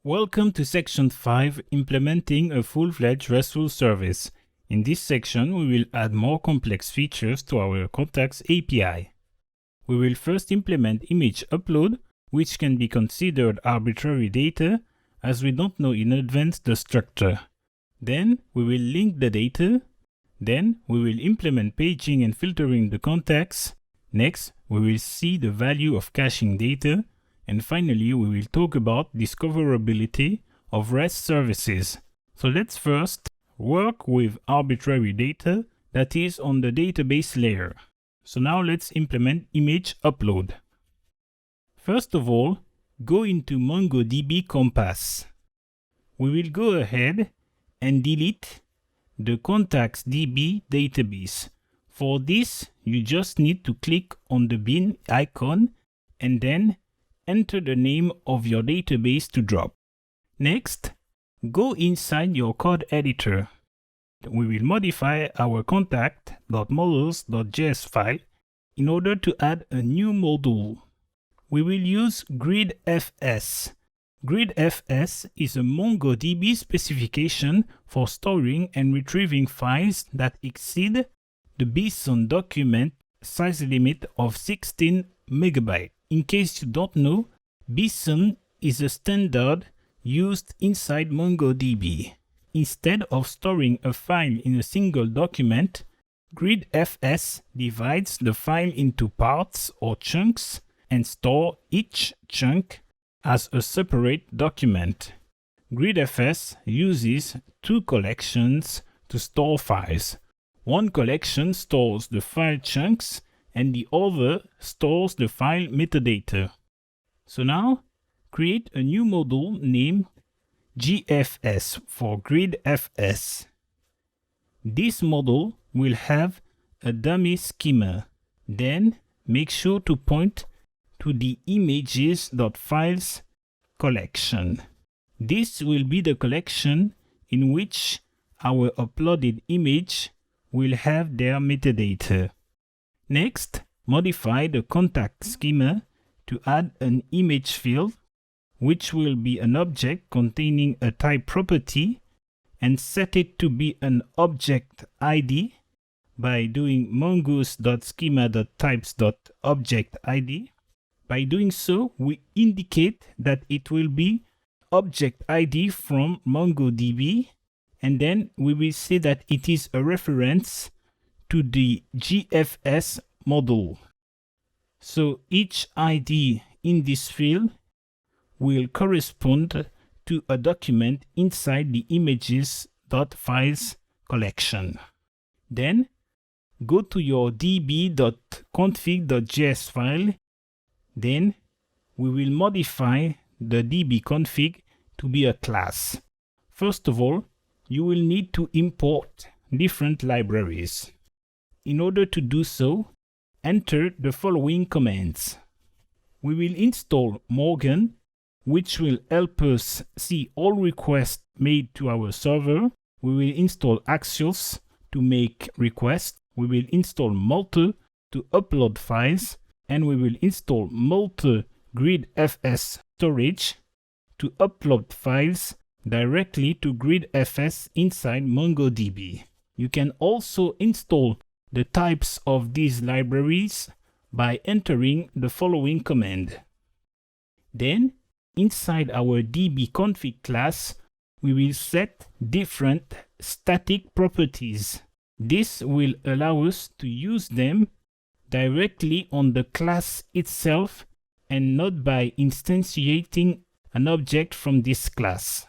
Welcome to section 5, implementing a full-fledged RESTful service. In this section, we will add more complex features to our contacts API. We will first implement image upload, which can be considered arbitrary data, as we don't know in advance the structure. Then we will link the data. Then we will implement paging and filtering the contacts. Next, we will see the value of caching data. And finally, we will talk about discoverability of REST services. So let's first work with arbitrary data that is on the database layer. So now let's implement image upload. First of all, go into MongoDB Compass. We will go ahead and delete the contacts.db database. For this, you just need to click on the bin icon and then enter the name of your database to drop. Next, go inside your code editor. We will modify our contact.models.js file in order to add a new module. We will use GridFS. GridFS is a MongoDB specification for storing and retrieving files that exceed the BSON document size limit of 16 MB. In case you don't know, BSON is a standard used inside MongoDB. Instead of storing a file in a single document, GridFS divides the file into parts or chunks and stores each chunk as a separate document. GridFS uses two collections to store files. One collection stores the file chunks and the other stores the file metadata. So now, create a new module named GFS for GridFS. This module will have a dummy schema. Then, make sure to point to the images.files collection. This will be the collection in which our uploaded image will have their metadata. Next, modify the contact schema to add an image field, which will be an object containing a type property, and set it to be an object ID by doing mongoose.schema.types.objectID. By doing so, we indicate that it will be object ID from MongoDB, and then we will say that it is a reference to the GFS module. So each ID in this field will correspond to a document inside the images.files collection. Then go to your db.config.js file. Then we will modify the db.config to be a class. First of all, you will need to import different libraries. In order to do so, enter the following commands. We will install Morgan, which will help us see all requests made to our server. We will install Axios to make requests. We will install Multi to upload files. And we will install Multi GridFS storage to upload files directly to GridFS inside MongoDB. You can also install the types of these libraries by entering the following command. Then, inside our db.config class, we will set different static properties. This will allow us to use them directly on the class itself and not by instantiating an object from this class.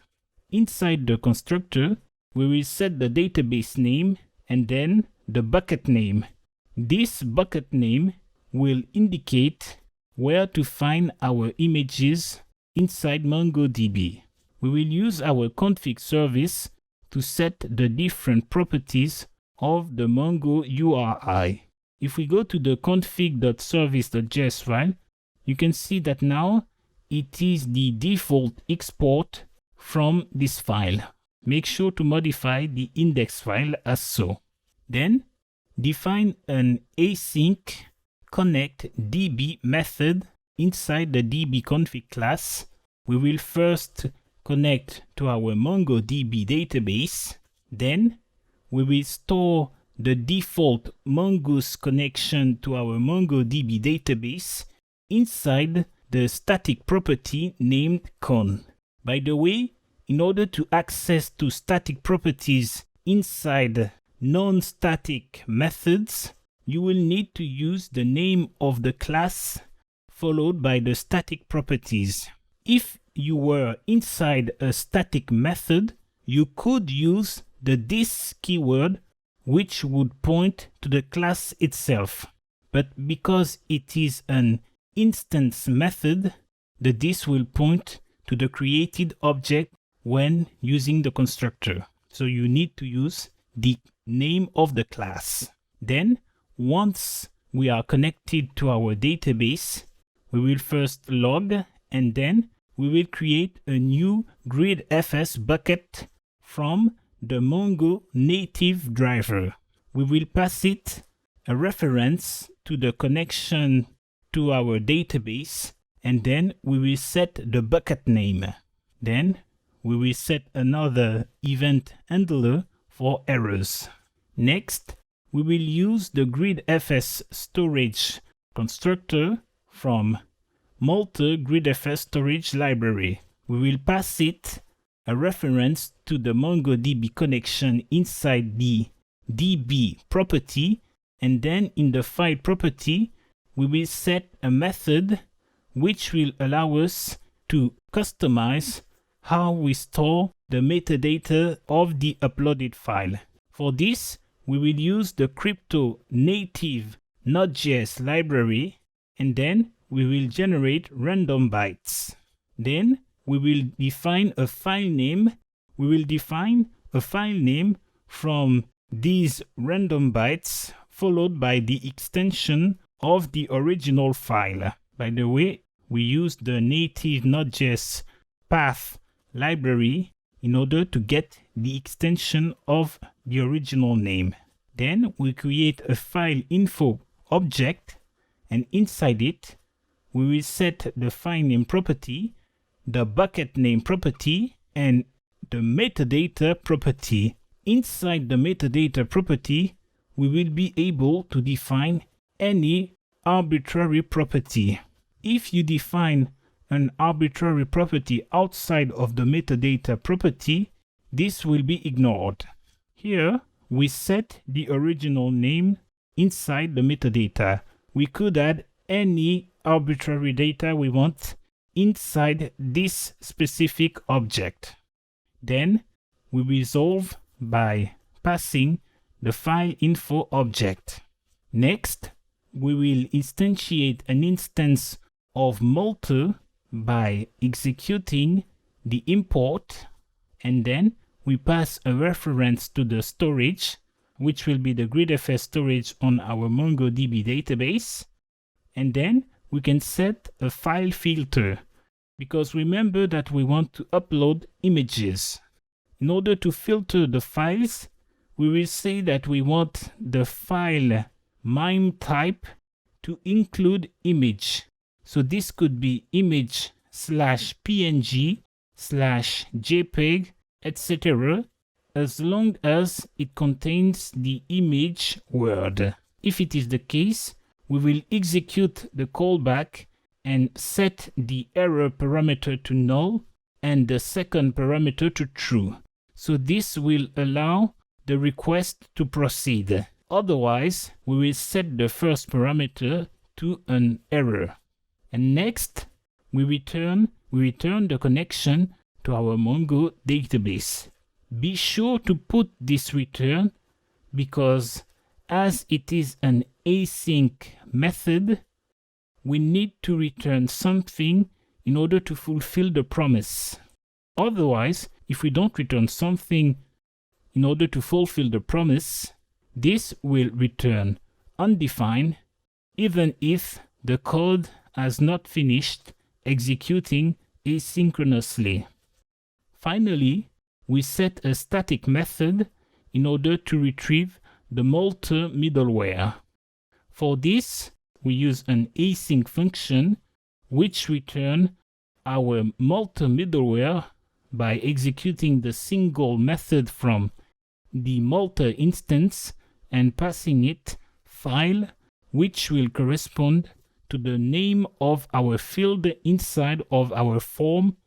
Inside the constructor, we will set the database name and then the bucket name. This bucket name will indicate where to find our images inside MongoDB. We will use our config service to set the different properties of the Mongo URI. If we go to the config.service.js file, you can see that now it is the default export from this file. Make sure to modify the index file as so. Then, define an async connect db method inside the db.config class. We will first connect to our MongoDB database. Then we will store the default Mongoose connection to our MongoDB database inside the static property named con. By the way, in order to access to static properties inside non-static methods, you will need to use the name of the class followed by the static properties. If you were inside a static method, you could use the this keyword, which would point to the class itself. But because it is an instance method, the this will point to the created object when using the constructor. So you need to use the name of the class. Then, once we are connected to our database, we will first log, and then we will create a new GridFS bucket from the Mongo native driver. We will pass it a reference to the connection to our database, and then we will set the bucket name. Then we will set another event handler for errors. Next, we will use the GridFS storage constructor from Multi GridFS storage library. We will pass it a reference to the MongoDB connection inside the DB property, and then in the file property, we will set a method which will allow us to customize how we store the metadata of the uploaded file. For this, we will use the crypto native Node.js library, and then we will generate random bytes. Then we will define a file name. We will define a file name from these random bytes followed by the extension of the original file. By the way, we use the native Node.js path library in order to get the extension of the original name. Then we create a file info object, and inside it, we will set the file name property, the bucket name property, and the metadata property. Inside the metadata property, we will be able to define any arbitrary property. If you define an arbitrary property outside of the metadata property, this will be ignored. Here, we set the original name inside the metadata. We could add any arbitrary data we want inside this specific object. Then we resolve by passing the file info object. Next, we will instantiate an instance of Multi by executing the import, and then we pass a reference to the storage, which will be the GridFS storage on our MongoDB database. And then we can set a file filter, because remember that we want to upload images. In order to filter the files, we will say that we want the file MIME type to include image. So this could be image/png/jpeg, etc., as long as it contains the image word. If it is the case, we will execute the callback and set the error parameter to null and the second parameter to true. So this will allow the request to proceed. Otherwise, we will set the first parameter to an error. And next, we return the connection to our Mongo database. Be sure to put this return, because as it is an async method, we need to return something in order to fulfill the promise. Otherwise, if we don't return something in order to fulfill the promise, this will return undefined, even if the code has not finished executing asynchronously. Finally, we set a static method in order to retrieve the Multi middleware. For this, we use an async function which returns our Multi middleware by executing the single method from the Malta instance and passing it file, which will correspond to the name of our field inside of our form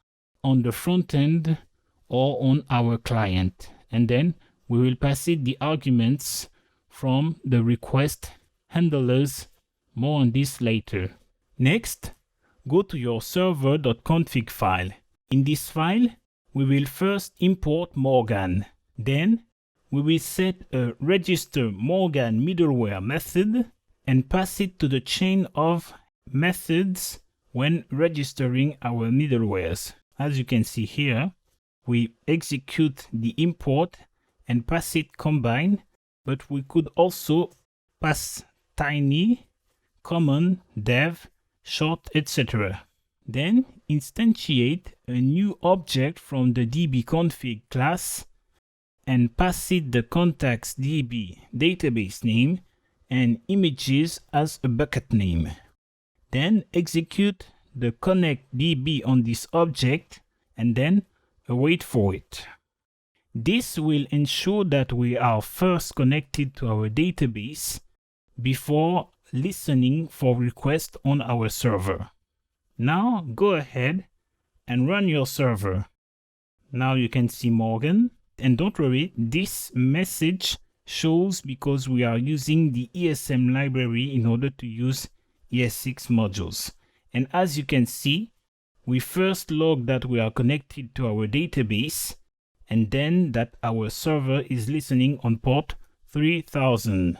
on the front end or on our client. And then we will pass it the arguments from the request handlers. More on this later. Next, go to your server.config file. In this file, we will first import Morgan. Then, we will set a register Morgan middleware method and pass it to the chain of methods when registering our middlewares. As you can see here, we execute the import and pass it combine, but we could also pass tiny, common, dev, short, etc. Then instantiate a new object from the dbconfig class and pass it the contacts db database name and images as a bucket name. Then execute the connect db on this object and then await for it. This will ensure that we are first connected to our database before listening for requests on our server. Now go ahead and run your server. Now you can see Morgan, and don't worry, this message shows because we are using the ESM library in order to use ES6 modules. And as you can see, we first log that we are connected to our database and then that our server is listening on port 3000.